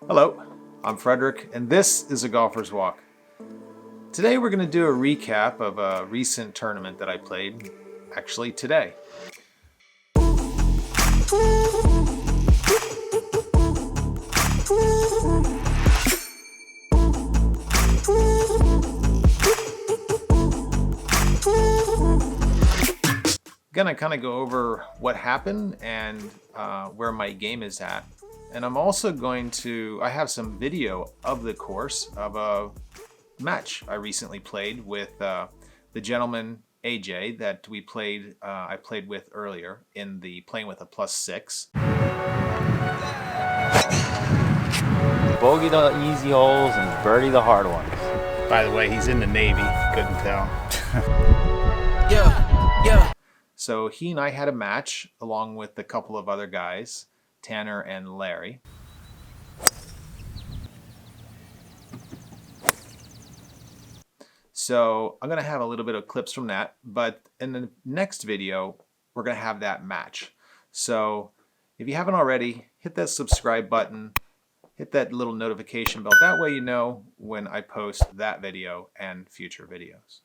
Hello, I'm Fredrick, and this is A Golfer's Walk. Today we're going to do a recap of a recent tournament that I played, actually today. Gonna kind of go over what happened and where my game is at. And I'm also I have some video of the course of a match I recently played with the gentleman AJ that I played with earlier in the playing with a +6. Bogey the easy holes and birdie the hard ones. By the way, he's in the Navy. Couldn't tell. Yeah. So he and I had a match along with a couple of other guys, Tanner and Larry. So I'm going to have a little bit of clips from that, but in the next video, we're going to have that match. So if you haven't already, hit that subscribe button, hit that little notification bell. That way you know when I post that video and future videos.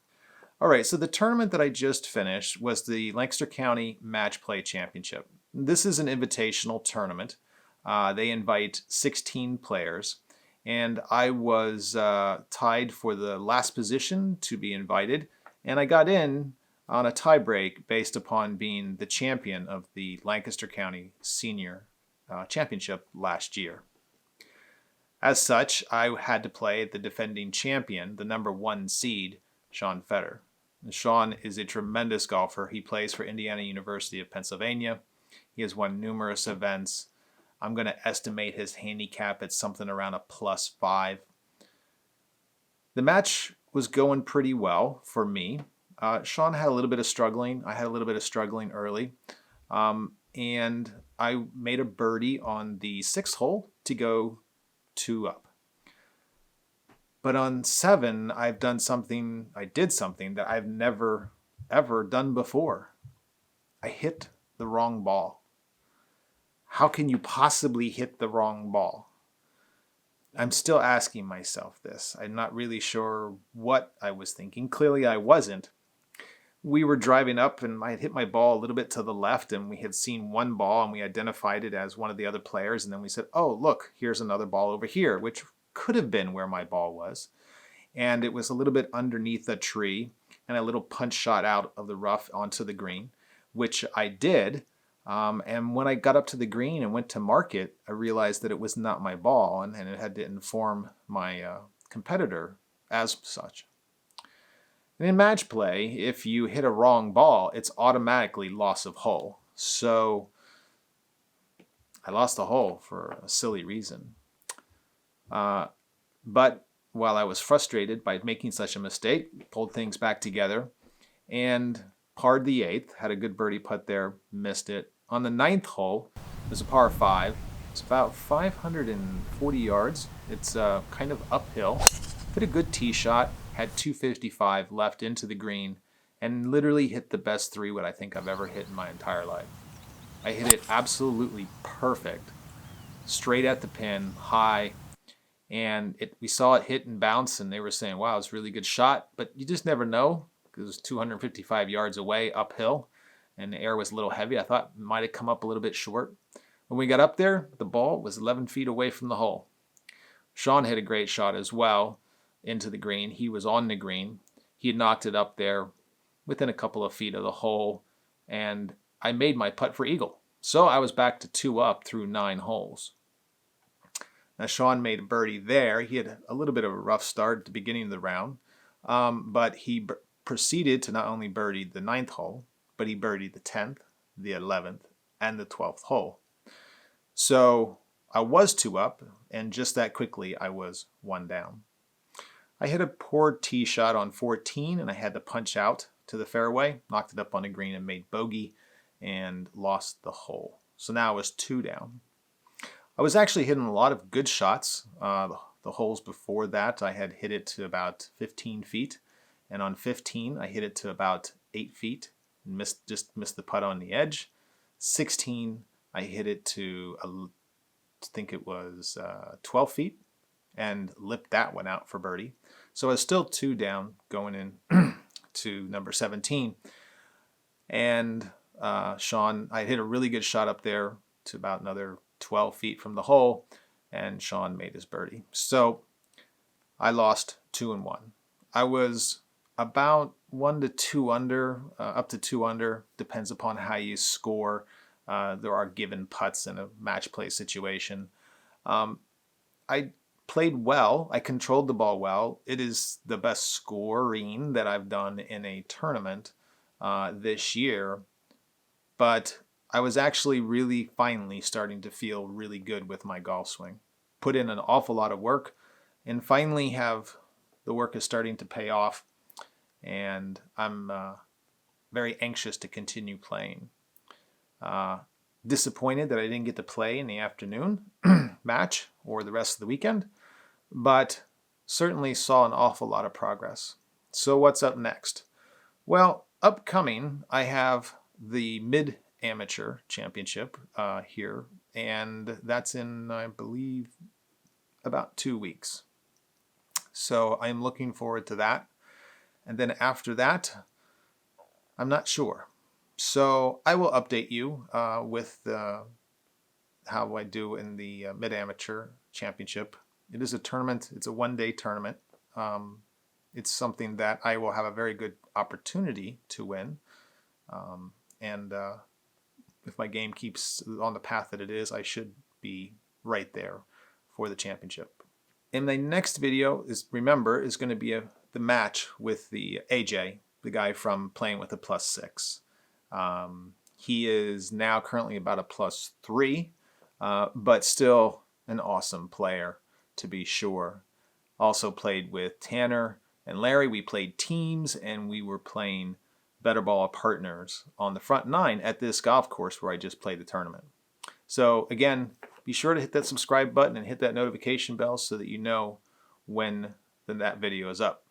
All right, so the tournament that I just finished was the LANCO Match Play Championship. This is an invitational tournament. They invite 16 players, and I was tied for the last position to be invited, and I got in on a tie break based upon being the champion of the Lancaster County Senior Championship last year. As such, I had to play the defending champion, the #1 seed, Sean Fetter. Sean is a tremendous golfer. He plays for Indiana University of Pennsylvania. He has won numerous events. I'm going to estimate his handicap at something around a +5. The match was going pretty well for me. Sean had a little bit of struggling. I had a little bit of struggling early. And I made a birdie on the 6th hole to go 2 up. But on 7, I did something that I've never, ever done before. I hit the wrong ball. How can you possibly hit the wrong ball? I'm still asking myself this. I'm not really sure what I was thinking. Clearly I wasn't. We were driving up and I had hit my ball a little bit to the left, and we had seen one ball and we identified it as one of the other players, and then we said, oh, look, here's another ball over here, which could have been where my ball was. And it was a little bit underneath a tree and a little punch shot out of the rough onto the green, which I did. And when I got up to the green and went to mark it, I realized that it was not my ball, and it had to inform my competitor as such. And in match play, if you hit a wrong ball, it's automatically loss of hole. So I lost the hole for a silly reason. But while I was frustrated by making such a mistake, pulled things back together and parred the 8th, had a good birdie putt there, missed it. On the 9th hole, it was a par 5. It's about 540 yards. It's kind of uphill. Hit a good tee shot, had 255 left into the green, and literally hit the best 3-wood I think I've ever hit in my entire life. I hit it absolutely perfect, straight at the pin, high. And we saw it hit and bounce, and they were saying, wow, it's a really good shot. But you just never know, because it was 255 yards away uphill, and the air was a little heavy. I thought it might have come up a little bit short. When we got up there, the ball was 11 feet away from the hole. Sean hit a great shot as well into the green. He was on the green. He had knocked it up there within a couple of feet of the hole, and I made my putt for eagle. So I was back to 2 up through 9 holes. Now, Sean made a birdie there. He had a little bit of a rough start at the beginning of the round, but he proceeded to not only birdie the 9th hole, but he birdied the 10th, the 11th, and the 12th hole. So I was 2 up, and just that quickly I was 1 down. I hit a poor tee shot on 14, and I had to punch out to the fairway, knocked it up on the green and made bogey, and lost the hole. So now I was 2 down. I was actually hitting a lot of good shots. The holes before that, I had hit it to about 15 feet. And on 15, I hit it to about 8 feet. And just missed the putt on the edge. 16, I hit it to think it was 12 feet, and lipped that one out for birdie. So I was still 2 down going in to number 17. And Sean, I hit a really good shot up there to about another 12 feet from the hole, and Sean made his birdie. So I lost 2 and 1. I was about 1 to 2 under, up to 2 under, depends upon how you score. There are given putts in a match play situation. I played well. I controlled the ball well. It is the best scoring that I've done in a tournament this year. But I was actually really finally starting to feel really good with my golf swing. Put in an awful lot of work, and finally have the work is starting to pay off. And I'm very anxious to continue playing. Disappointed that I didn't get to play in the afternoon match or the rest of the weekend, but certainly saw an awful lot of progress. So what's up next? Well, upcoming, I have the Mid-Amateur Championship here, and that's in, I believe, about 2 weeks. So I'm looking forward to that. And then after that, I'm not sure. So I will update you with how I do in the Mid-Amateur Championship. It is a tournament. It's a one-day tournament. It's something that I will have a very good opportunity to win. And if my game keeps on the path that it is, I should be right there for the championship. In the next video, is going to be the match with the AJ, the guy from playing with a +6. He is now currently about a +3, but still an awesome player, to be sure. Also played with Tanner and Larry. We played teams, and we were playing better ball partners on the front 9 at this golf course where I just played the tournament. So again, be sure to hit that subscribe button and hit that notification bell so that you know when that video is up.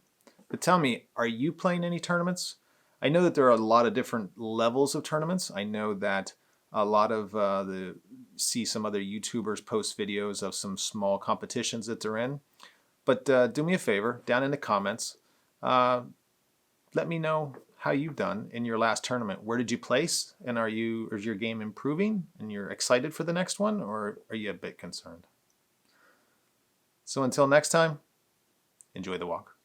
But tell me, are you playing any tournaments? I know that there are a lot of different levels of tournaments. I know that a lot of see some other YouTubers post videos of some small competitions that they're in. But do me a favor, down in the comments, let me know how you've done in your last tournament. Where did you place? And is your game improving? And you're excited for the next one? Or are you a bit concerned? So until next time, enjoy the walk.